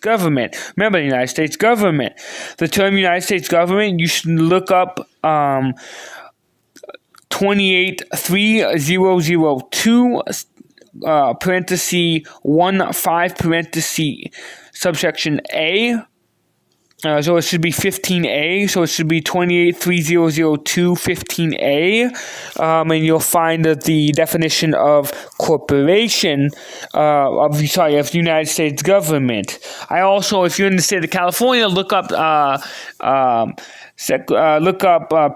States government. Remember, the United States government. The term United States government, you should look up 283002 parenthesis 15 parenthesis subsection A. So it should be 15A. So it should be 283002 15A. And you'll find that the definition of corporation of the United States government. I also, if you're in the state of California, look up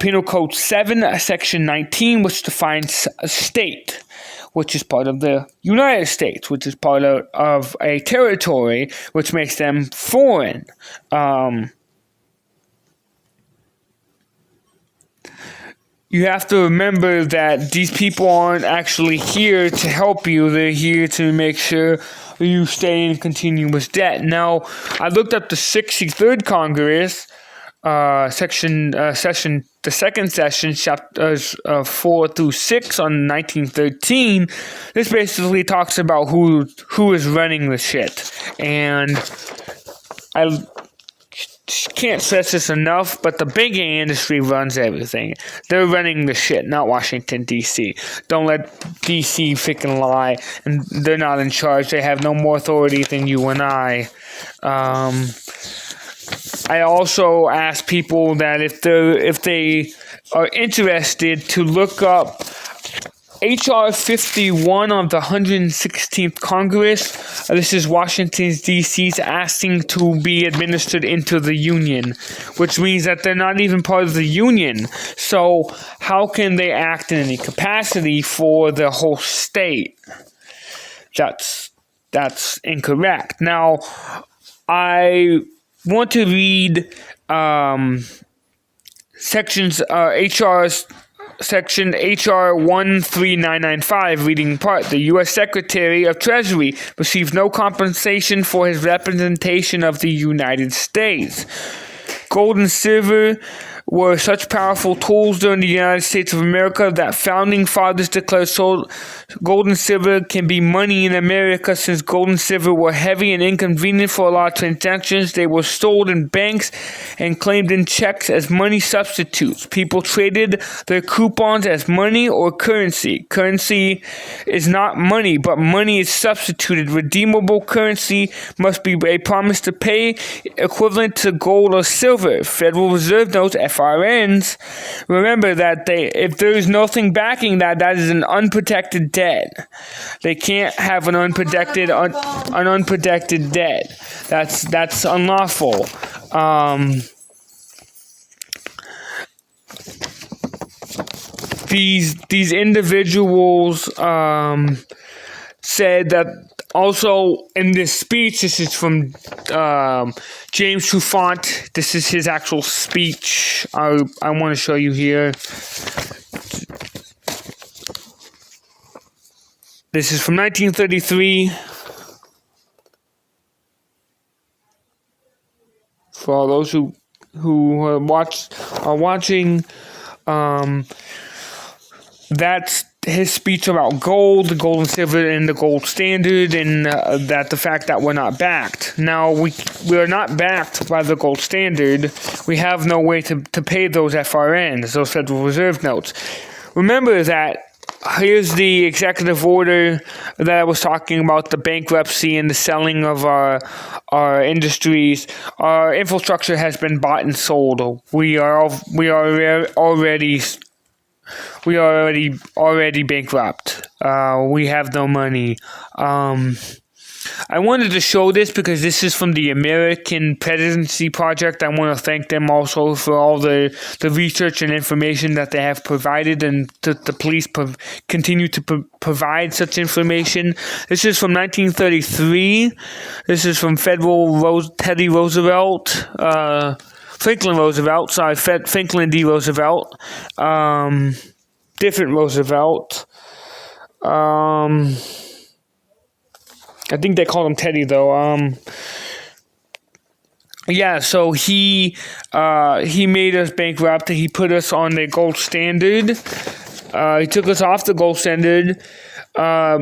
Penal Code 7, Section 19, which defines a state, which is part of the United States, which is part of a territory, which makes them foreign. You have to remember that these people aren't actually here to help you. They're here to make sure you stay in continuous debt. Now, I looked up the 63rd Congress, the second session, chapters 4 through 6 on 1913. This basically talks about who is running the shit. And I can't stress this enough, but the banking industry runs everything. They're running the shit, not Washington, D.C. Don't let D.C. freaking lie. And they're not in charge. They have no more authority than you and I. I also ask people that if they are interested to look up H.R. 51 of the 116th Congress. This is Washington, D.C.'s asking to be administered into the Union, which means that they're not even part of the Union. So how can they act in any capacity for the whole state? That's incorrect. Now, I want to read Section H.R. 13995, reading part. The U.S. Secretary of Treasury receives no compensation for his representation of the United States. Gold and silver were such powerful tools during the United States of America that founding fathers declared gold and silver can be money in America. Since gold and silver were heavy and inconvenient for a lot of transactions, they were stored in banks and claimed in checks as money substitutes. People traded their coupons as money or currency. Currency is not money, but money is substituted. Redeemable currency must be a promise to pay equivalent to gold or silver. Federal Reserve notes, FRNs, remember that if there is nothing backing that is an unprotected debt. They can't have an unprotected debt. That's unlawful. These individuals said that. Also, in this speech, this is from James Trufant. This is his actual speech. I want to show you here. This is from 1933. For all those who are watching, that's his speech about gold, the gold and silver, and the gold standard, and that the fact that we're not backed. Now, we are not backed by the gold standard. We have no way to pay those FRNs, those Federal Reserve notes. Remember that here's the executive order that I was talking about, the bankruptcy and the selling of our industries. Our infrastructure has been bought and sold. We are already bankrupt. We have no money. I wanted to show this because this is from the American Presidency Project. I want to thank them also for all the research and information that they have provided, and the police continue to provide such information. This is from 1933. This is from Teddy Roosevelt. Franklin Roosevelt, Franklin D. Roosevelt, different Roosevelt. I think they called him Teddy though. Yeah, so he made us bankrupt. He put us on the gold standard. He took us off the gold standard.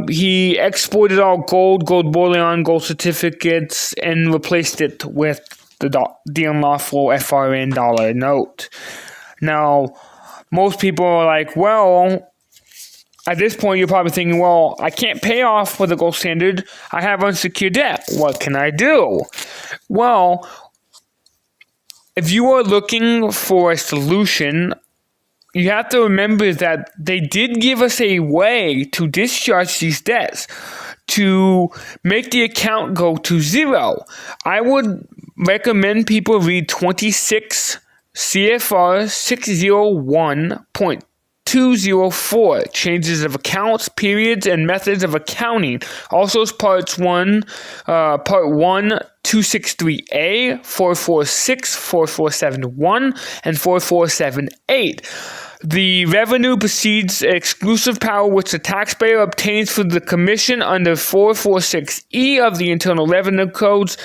He exported all gold bullion, gold certificates, and replaced it with the unlawful FRN dollar note. Now, most people are like, well, at this point, you're probably thinking, well, I can't pay off with the gold standard. I have unsecured debt. What can I do? Well, if you are looking for a solution, you have to remember that they did give us a way to discharge these debts, to make the account go to zero. I would recommend people read 26 CFR 601.204, changes of accounts, periods, and methods of accounting. Also, Part 1, 263A, 446, 4471, and 4478. The revenue precedes exclusive power which the taxpayer obtains for the commission under 446E of the Internal Revenue Codes,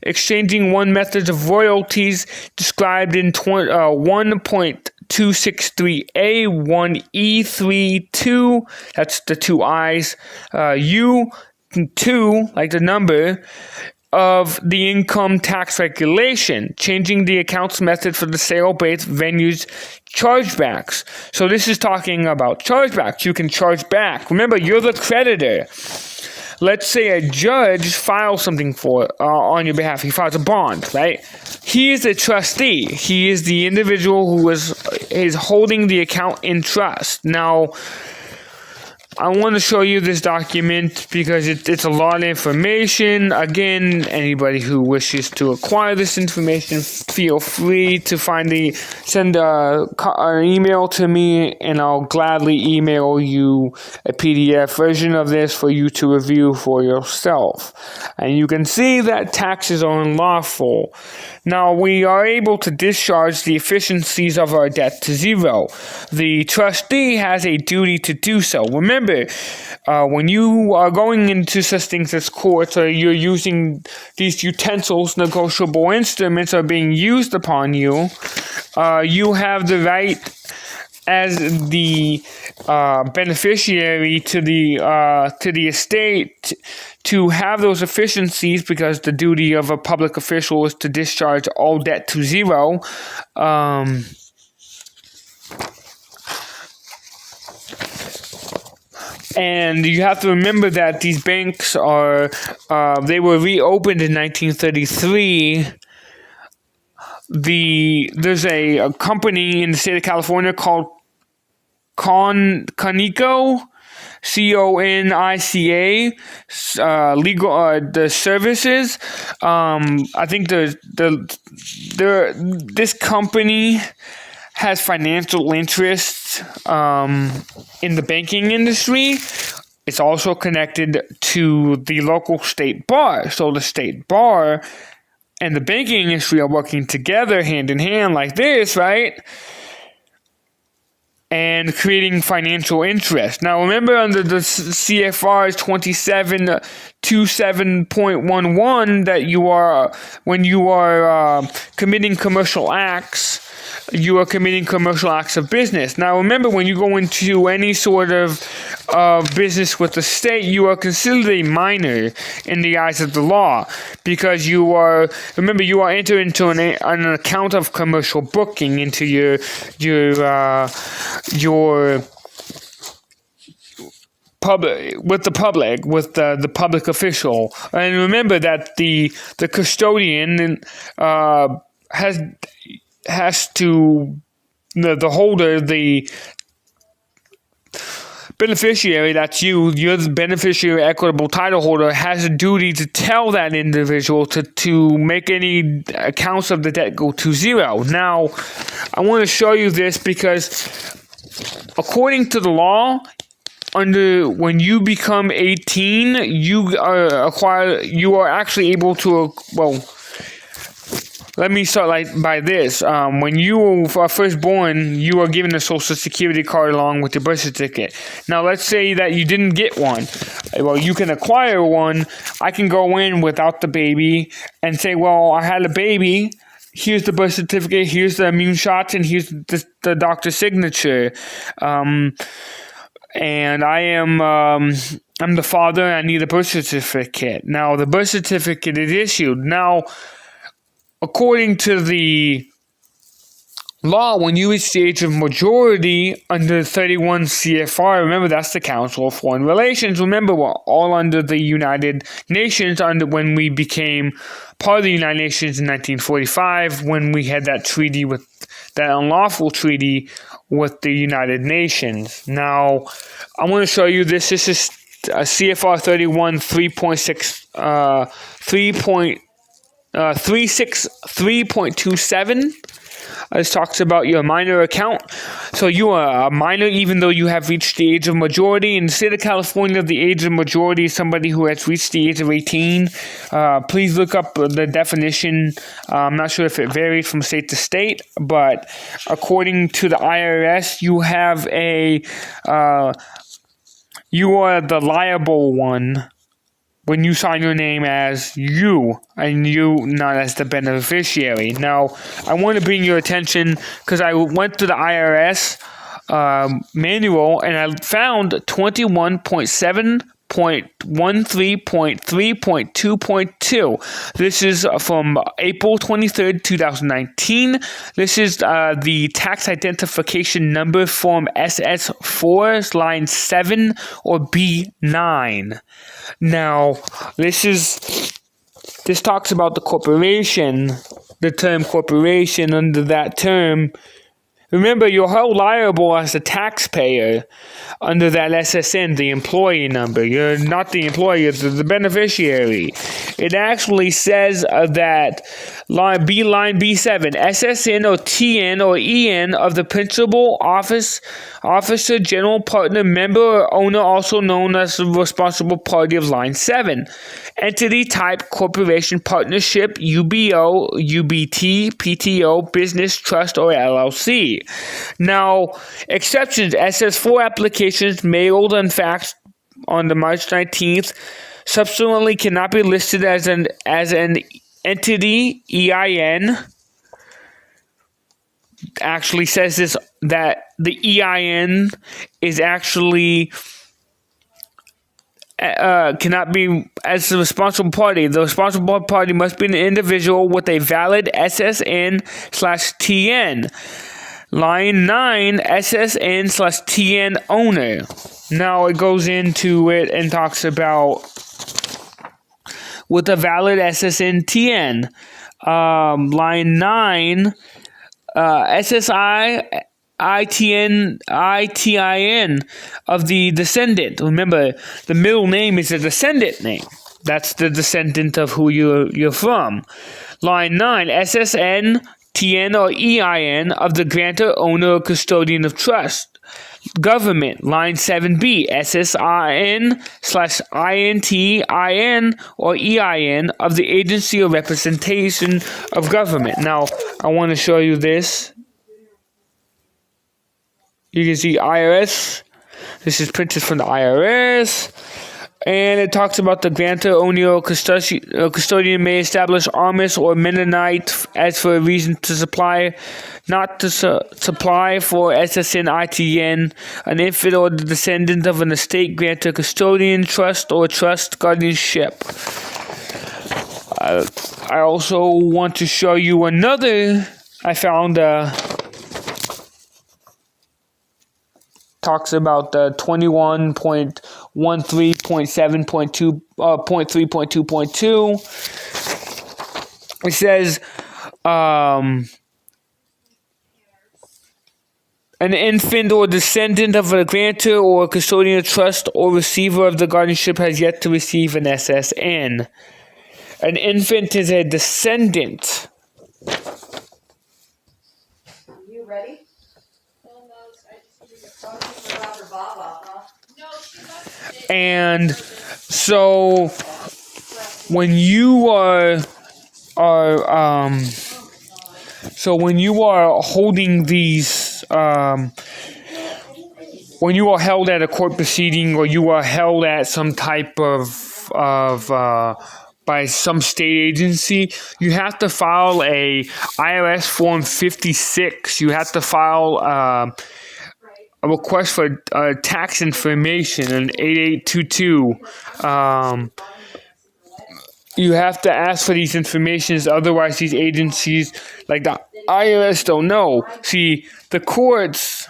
exchanging one method of royalties described in 1.263A, 1E32, that's the two I's, U2, like the number, of the income tax regulation, changing the accounts method for the sale-based venues chargebacks. So this is talking about chargebacks. You can charge back. Remember, you're the creditor. Let's say a judge files something on your behalf. He files a bond, right? He is a trustee. He is the individual who is holding the account in trust. Now, I want to show you this document because it's a lot of information. Again, anybody who wishes to acquire this information, feel free to send an email to me, and I'll gladly email you a PDF version of this for you to review for yourself. And you can see that taxes are unlawful. Now, we are able to discharge the efficiencies of our debt to zero. The trustee has a duty to do so. Remember, when you are going into such things as courts, or you're using these utensils, negotiable instruments are being used upon you, you have the right as the beneficiary to the estate to have those efficiencies, because the duty of a public official is to discharge all debt to zero. And you have to remember that these banks they were reopened in 1933. There's a company in the state of California called Conica, CONICA, legal the services. I think this company has financial interests in the banking industry. It's also connected to the local state bar. So the state bar and the banking industry are working together hand in hand like this, right? And creating financial interest. Now, remember, under the CFR 2727.11 that when you are committing commercial acts, you are committing commercial acts of business. Now, remember, when you go into any sort of business with the state, you are considered a minor in the eyes of the law, because you are entering into an account of commercial booking into your public, with the public official. And remember that the custodian has to, the holder, the beneficiary, that's you're the beneficiary equitable title holder, has a duty to tell that individual to make any accounts of the debt go to zero. Now, I want to show you this because according to the law, when you become 18, you are actually able to, let me start by this. When you are first born, you are given a social security card along with your birth certificate. Now, let's say that you didn't get one. Well, you can acquire one. I can go in without the baby and say, well, I had a baby. Here's the birth certificate. Here's the immune shots, and here's the doctor's signature. and I'm the father, and I need a birth certificate. Now, the birth certificate is issued. Now, according to the law, when you reach the age of majority under 31 CFR, remember that's the Council of Foreign Relations. Remember, we're all under the United Nations when we became part of the United Nations in 1945, when we had that treaty with that unlawful treaty with the United Nations. Now, I want to show you this. This is CFR 31 3.27. This talks about your minor account. So you are a minor even though you have reached the age of majority. In the state of California, the age of majority is somebody who has reached the age of 18. Please look up the definition. I'm not sure if it varies from state to state, but according to the IRS, you are the liable one when you sign your name as you, and you not as the beneficiary. Now, I want to bring your attention, because I went to the IRS manual, and I found 21.7.13.3.2.2. This is from April 23rd, 2019. This is the tax identification number form SS4, line 7 or B9. Now, this talks about the corporation, the term corporation. Under that term, remember, you're held liable as a taxpayer under that SSN, the employee number. You're not the employee, you're the beneficiary. It actually says that line B7, SSN or TN or EN of the principal officer, general partner, member, or owner, also known as the responsible party of line 7. Entity type, corporation, partnership, UBO, UBT, PTO, business, trust, or LLC. Now, exceptions: SS4 applications mailed and faxed on the March 19th subsequently cannot be listed as an entity. EIN actually says this, that the EIN is actually cannot be as the responsible party. The responsible party must be an individual with a valid SSN/TN. Line 9, SSN/TN owner. Now it goes into it and talks about with a valid SSN/TN. Line 9, SSI ITIN of the descendant. Remember, the middle name is a descendant name. That's the descendant of who you're from. Line 9, SSN, TN or EIN of the grantor, owner, or custodian of trust. Government. Line 7B, SSIN/INTIN or EIN of the agency or representation of government. Now, I want to show you this. You can see IRS. This is printed from the IRS. And it talks about the grantor, owner, or custodian may establish Amish or Mennonite as for a reason to supply, not to supply for SSN ITN, an infant or the descendant of an estate, grantor, custodian, trust, or trust guardianship. I also want to show you another. I found talks about the 21.13.7.2.3.2.2. It says an infant or descendant of a grantor or custodian of trust or receiver of the guardianship has yet to receive an SSN. An infant is a descendant. You ready? And so when you are holding these, when you are held at a court proceeding, or you are held at some type of by some state agency, you have to file a IRS Form 56. You have to file a request for tax information, an 8822. You have to ask for these informations, otherwise these agencies like the IRS don't know. See, the courts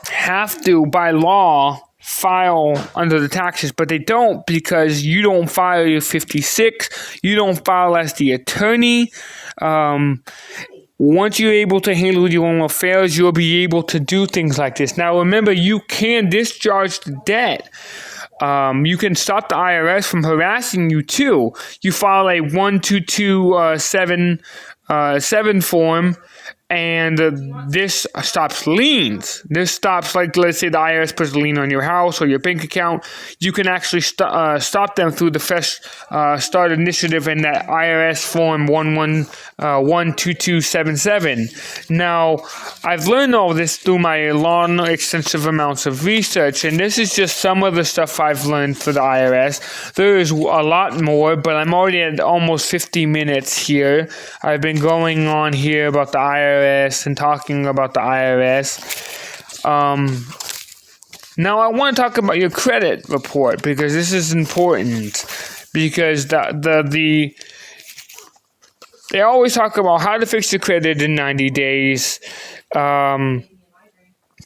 have to, by law, file under the taxes, but they don't because you don't file your 56, you don't file as the attorney. Once you're able to handle your own affairs, you'll be able to do things like this. Now, remember, you can discharge the debt. You can stop the IRS from harassing you too. You file a 1227 form, and this stops liens. This stops, like, let's say the IRS puts a lien on your house or your bank account. You can actually stop them through the Fresh Start Initiative and that IRS form 12277. Now, I've learned all this through my long, extensive amounts of research, and this is just some of the stuff I've learned for the IRS. There is a lot more, but I'm already at almost 50 minutes here. I've been going on here about the IRS and talking about the IRS. Now I want to talk about your credit report because this is important. Because they always talk about how to fix your credit in 90 days.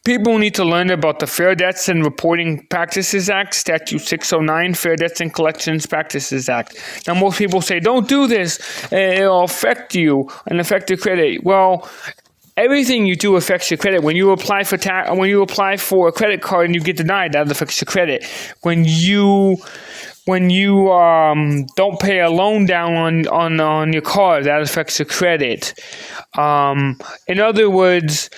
People need to learn about the Fair Debts and Reporting Practices Act, Statute 609, Fair Debts and Collections Practices Act. Now, most people say, don't do this. It'll affect you and affect your credit. Well, everything you do affects your credit. When you apply for a credit card and you get denied, that affects your credit. When you don't pay a loan down on your car, that affects your credit. In other words,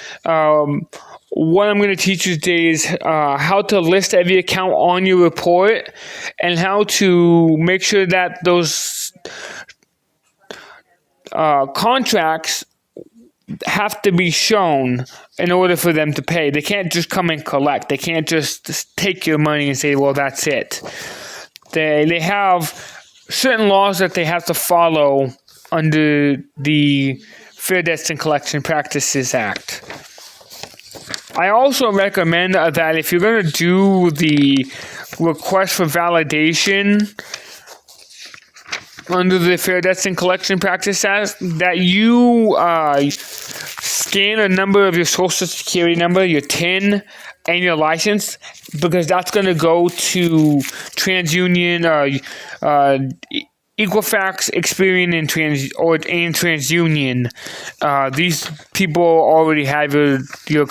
what I'm going to teach you today is how to list every account on your report and how to make sure that those contracts have to be shown in order for them to pay. They can't just come and collect. They can't just take your money and say, well, that's it. They have certain laws that they have to follow under the Fair Debts and Collection Practices Act. I also recommend that if you're going to do the request for validation under the Fair Debts and Collection Practices Act, that you scan a number of your Social Security number, your TIN, and your license, because that's going to go to TransUnion, Equifax, Experian, and TransUnion. These people already have your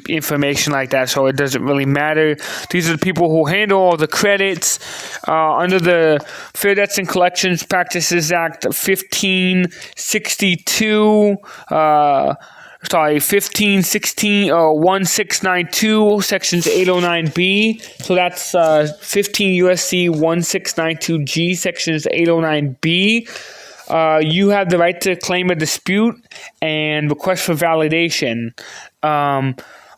information like that, so it doesn't really matter. These are the people who handle all the credits under the Fair Debts and Collections Practices Act 1562. 1692, sections 809B. So that's 15 USC 1692G, sections 809B. You have the right to claim a dispute and request for validation.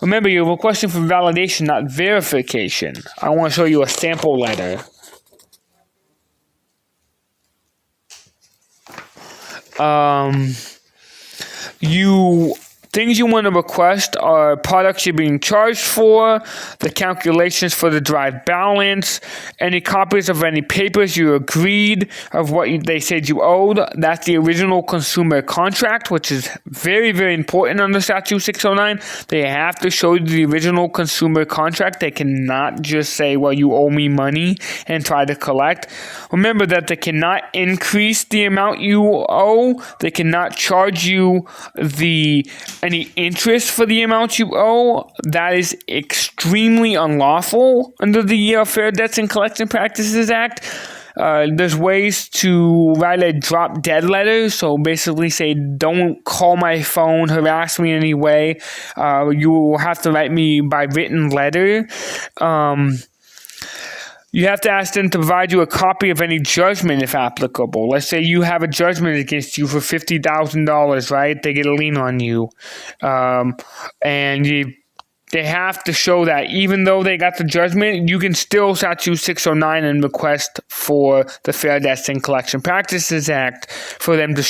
Remember, you're requesting for validation, not verification. I want to show you a sample letter. Things you want to request are products you're being charged for, the calculations for the dry balance, any copies of any papers you agreed of what they said you owed. That's the original consumer contract, which is very, very important under Statute 609. They have to show you the original consumer contract. They cannot just say, well, you owe me money and try to collect. Remember that they cannot increase the amount you owe. They cannot charge you any interest for the amount you owe. That is extremely unlawful under the Fair Debts and Collection Practices Act. There's ways to write a drop dead letter. So basically say, don't call my phone, harass me in any way. You will have to write me by written letter. You have to ask them to provide you a copy of any judgment if applicable. Let's say you have a judgment against you for $50,000, right? They get a lien on you. And they have to show that even though they got the judgment, you can still Statute 609 and request for the Fair Debts and Collection Practices Act for them to show